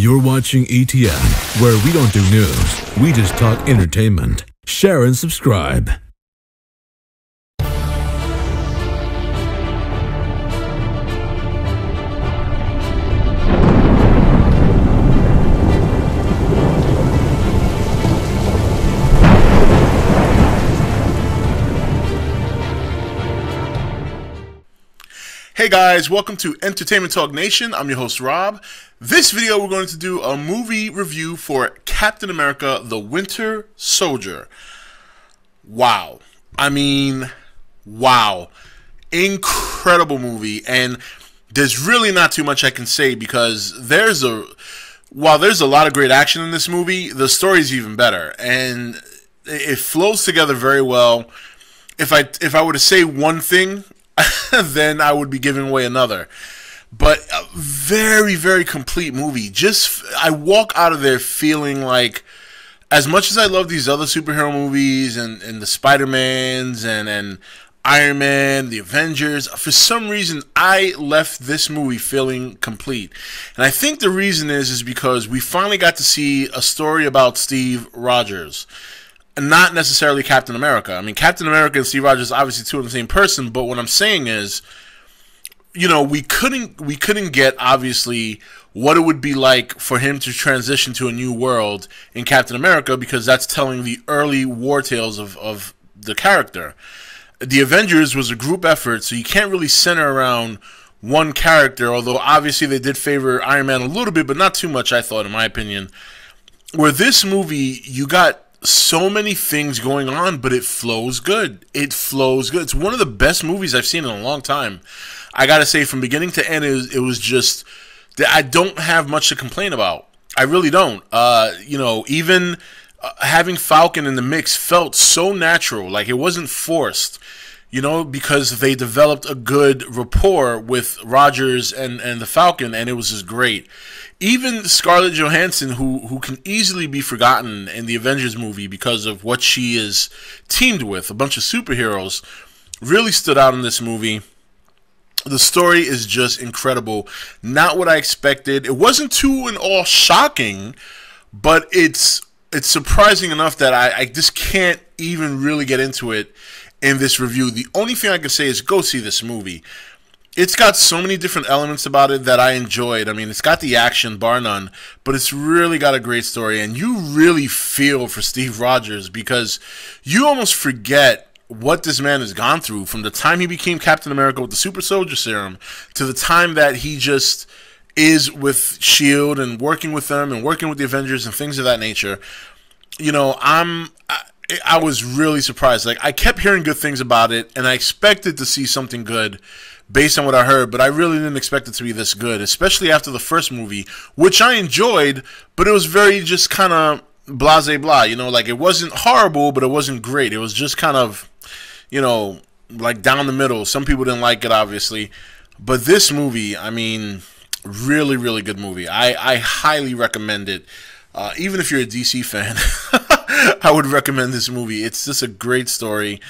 You're watching E.T.N, where we don't do news, we just talk entertainment. Share and subscribe. Hey guys, welcome to Entertainment Talk Nation. I'm your host Rob. This video we're going to do a movie review for Captain America the Winter Sodier. Wow. I mean, wow. Incredible movie, and there's really not too much I can say because while there's a lot of great action in this movie, the story's even better and it flows together very well. If I were to say one thing, then I would be giving away another. But a very, very complete movie. I walk out of there feeling like, as much as I love these other superhero movies and the Spider-Mans and Iron Man, the Avengers, for some reason I left this movie feeling complete. And I think the reason is because we finally got to see a story about Steve Rogers. Not necessarily Captain America. I mean, Captain America and Steve Rogers are obviously two of the same person, but what I'm saying is, you know, we couldn't get, obviously, what it would be like for him to transition to a new world in Captain America, because that's telling the early war tales of the character. The Avengers was a group effort, so you can't really center around one character, although obviously they did favor Iron Man a little bit, but not too much, I thought, in my opinion. Where this movie, you got so many things going on, but it flows good. It flows good. It's one of the best movies I've seen in a long time. I gotta say, from beginning to end, it was just, I don't have much to complain about. I really don't. You know, even having Falcon in the mix felt so natural, like it wasn't forced. You know, because they developed a good rapport with Rogers and the Falcon, and it was just great. Even Scarlett Johansson, who can easily be forgotten in the Avengers movie because of what she is teamed with, a bunch of superheroes, really stood out in this movie. The story is just incredible. Not what I expected. It wasn't too and all shocking, but it's surprising enough that I just can't even really get into it in this review. The only thing I can say is go see this movie. It's got so many different elements about it that I enjoyed. I mean, it's got the action, bar none, but it's really got a great story, and you really feel for Steve Rogers because you almost forget what this man has gone through from the time he became Captain America with the super soldier serum to the time that he just is with S.H.I.E.L.D. and working with them and working with the Avengers and things of that nature. You know, I was really surprised. Like, I kept hearing good things about it, and I expected to see something good based on what I heard, but I really didn't expect it to be this good, especially after the first movie, which I enjoyed, but it was very just kind of blah, you know, like it wasn't horrible, but it wasn't great. It was just kind of, you know, like down the middle. Some people didn't like it, obviously, but this movie, I mean, really, really good movie. I highly recommend it. Even if you're a DC fan, I would recommend this movie. It's just a great story.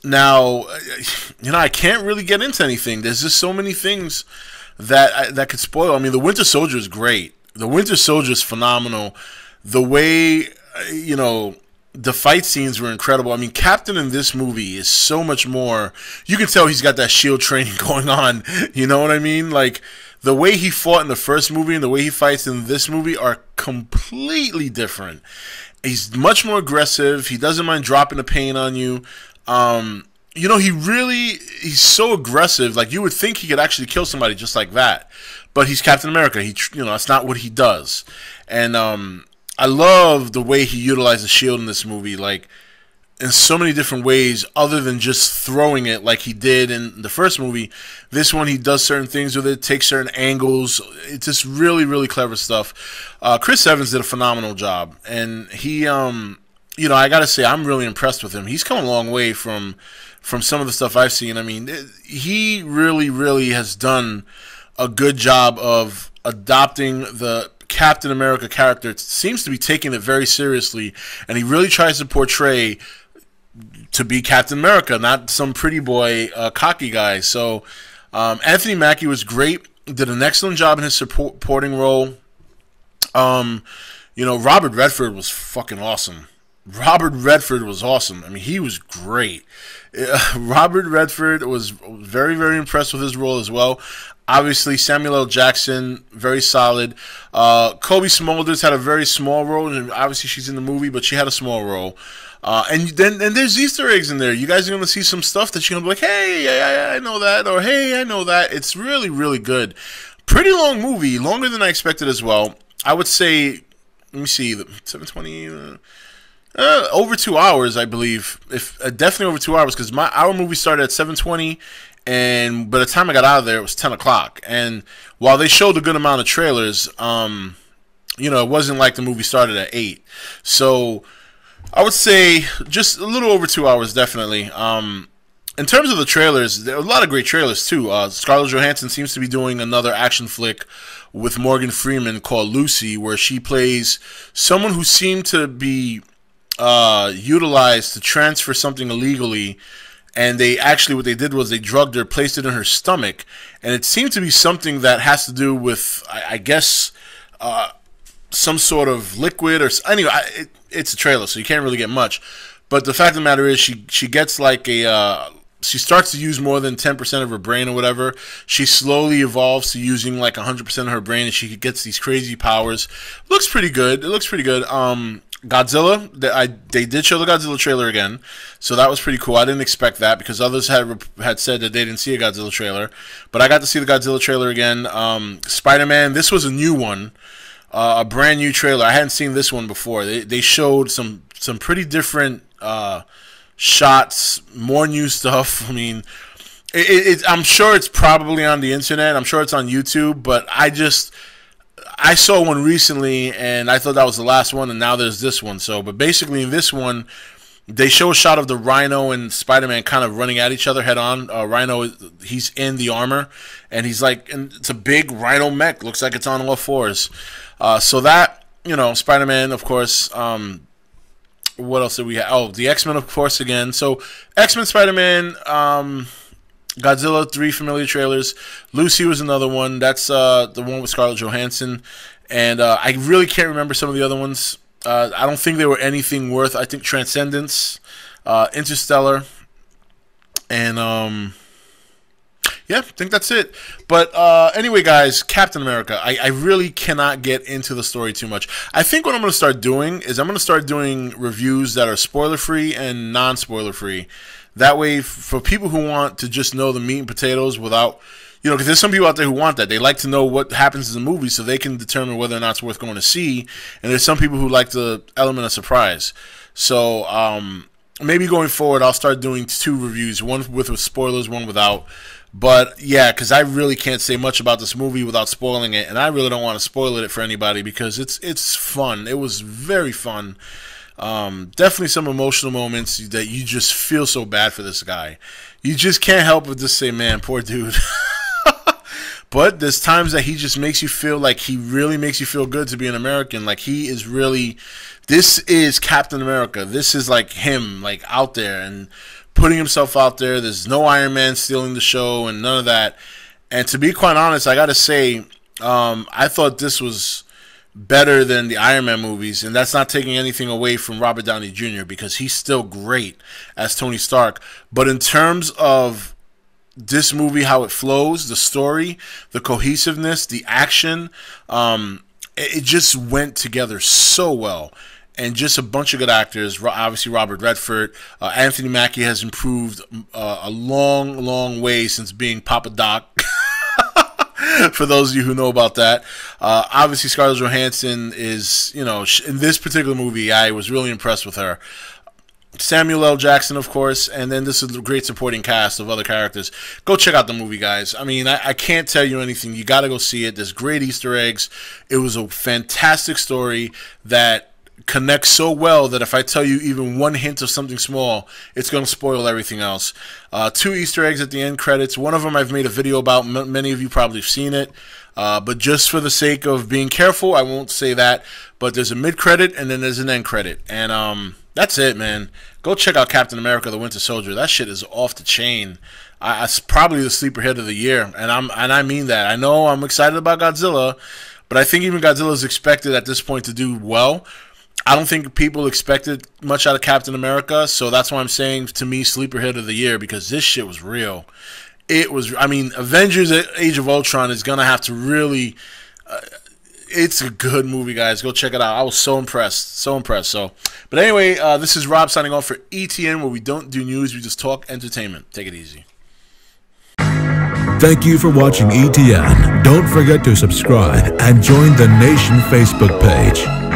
Now, you know, I can't really get into anything. There's just so many things that could spoil. I mean, the Winter Soldier is great. The Winter Soldier is phenomenal. The way, you know, the fight scenes were incredible. I mean, Captain in this movie is so much more. You can tell he's got that S.H.I.E.L.D. training going on. You know what I mean? Like, the way he fought in the first movie and the way he fights in this movie are completely different. He's much more aggressive. He doesn't mind dropping the pain on you. You know, he's so aggressive. Like, you would think he could actually kill somebody just like that. But he's Captain America. You know, that's not what he does. And I love the way he utilizes S.H.I.E.L.D. in this movie, like, in so many different ways other than just throwing it like he did in the first movie. This one, he does certain things with it, takes certain angles. It's just really, really clever stuff. Chris Evans did a phenomenal job. And he, you know, I got to say, I'm really impressed with him. He's come a long way from some of the stuff I've seen. I mean, he really, really has done a good job of adopting the Captain America character. It seems to be taking it very seriously, and he really tries to portray to be Captain America, not some pretty boy, cocky guy. So Anthony Mackie was great. did an excellent job in his supporting role. You know, Robert Redford was fucking awesome. Robert Redford was awesome. I mean, he was great. Robert Redford was very, very impressed with his role as well. Obviously, Samuel L. Jackson, very solid. Kobe Smulders had a very small role, and obviously she's in the movie, but she had a small role. And there's Easter eggs in there. You guys are going to see some stuff that you're going to be like, hey, I know that, or hey, I know that. It's really, really good. Pretty long movie, longer than I expected as well. I would say, let me see, 720... over 2 hours, I believe. If definitely over 2 hours, because our movie started at 7:20, and by the time I got out of there, it was 10 o'clock. And while they showed a good amount of trailers, you know, it wasn't like the movie started at 8. So I would say just a little over 2 hours, definitely. In terms of the trailers, there are a lot of great trailers too. Scarlett Johansson seems to be doing another action flick with Morgan Freeman called Lucy, where she plays someone who seemed to be utilized to transfer something illegally, and they actually, what they did was they drugged her, placed it in her stomach, and it seemed to be something that has to do with, I guess, some sort of liquid, or anyway, it's a trailer, so you can't really get much. But the fact of the matter is, she gets like a she starts to use more than 10% of her brain or whatever. She slowly evolves to using like 100% of her brain, and she gets these crazy powers. Looks pretty good. It looks pretty good. Godzilla, they did show the Godzilla trailer again, so that was pretty cool. I didn't expect that because others had said that they didn't see a Godzilla trailer, but I got to see the Godzilla trailer again. Spider-Man, this was a new one, a brand new trailer. I hadn't seen this one before. They showed some pretty different shots, more new stuff. I mean, I'm sure it's probably on the internet. I'm sure it's on YouTube, but I saw one recently, and I thought that was the last one, and now there's this one. So, but basically in this one, they show a shot of the Rhino and Spider-Man kind of running at each other head on. Rhino, he's in the armor, and he's like, and it's a big Rhino mech. Looks like it's on all fours. So that, you know, Spider-Man, of course. What else did we have? Oh, the X-Men, of course, again. So X-Men, Spider-Man, Godzilla, 3 familiar trailers. Lucy was another one. That's the one with Scarlett Johansson. And I really can't remember some of the other ones. I don't think they were anything worth. I think Transcendence, Interstellar, and yeah, I think that's it. But anyway, guys, Captain America. I really cannot get into the story too much. I think what I'm going to start doing is I'm going to start doing reviews that are spoiler-free and non-spoiler-free. That way, for people who want to just know the meat and potatoes without, you know, because there's some people out there who want that. They like to know what happens in the movie so they can determine whether or not it's worth going to see. And there's some people who like the element of surprise. So maybe going forward, I'll start doing 2 reviews, one with spoilers, one without. But yeah, because I really can't say much about this movie without spoiling it, and I really don't want to spoil it for anybody because it's fun. It was very fun. Definitely some emotional moments that you just feel so bad for this guy. You just can't help but just say, man, poor dude. But there's times that he just makes you feel like he really makes you feel good to be an American. Like he is really, this is Captain America. This is like him, like out there and putting himself out there. There's no Iron Man stealing the show and none of that. And to be quite honest, I got to say, I thought this was better than the Iron Man movies, and that's not taking anything away from Robert Downey Jr. because he's still great as Tony Stark. But in terms of this movie, how it flows, the story, the cohesiveness, the action, it just went together so well. And just a bunch of good actors. Obviously, Robert Redford. Anthony Mackie has improved a long, long way since being Papa Doc. For those of you who know about that. Obviously, Scarlett Johansson is, you know, in this particular movie, I was really impressed with her. Samuel L. Jackson, of course, and then this is a great supporting cast of other characters. Go check out the movie, guys. I mean, I can't tell you anything. You got to go see it. There's great Easter eggs. It was a fantastic story that connects so well that if I tell you even one hint of something small, it's going to spoil everything else. 2 Easter eggs at the end credits. One of them I've made a video about. Many of you probably have seen it. But just for the sake of being careful, I won't say that. But there's a mid-credit and then there's an end credit. And that's it, man. Go check out Captain America the Winter Soldier. That shit is off the chain. It's probably the sleeper hit of the year. And I mean that. I know I'm excited about Godzilla, but I think even Godzilla is expected at this point to do well. I don't think people expected much out of Captain America, so that's why I'm saying, to me, sleeper hit of the year, because this shit was real. It was, I mean, Avengers Age of Ultron is going to have to really, it's a good movie, guys. Go check it out. I was so impressed, so impressed. So, but anyway, this is Rob signing off for E.T.N, where we don't do news, we just talk entertainment. Take it easy. Thank you for watching E.T.N. Don't forget to subscribe and join the Nation Facebook page.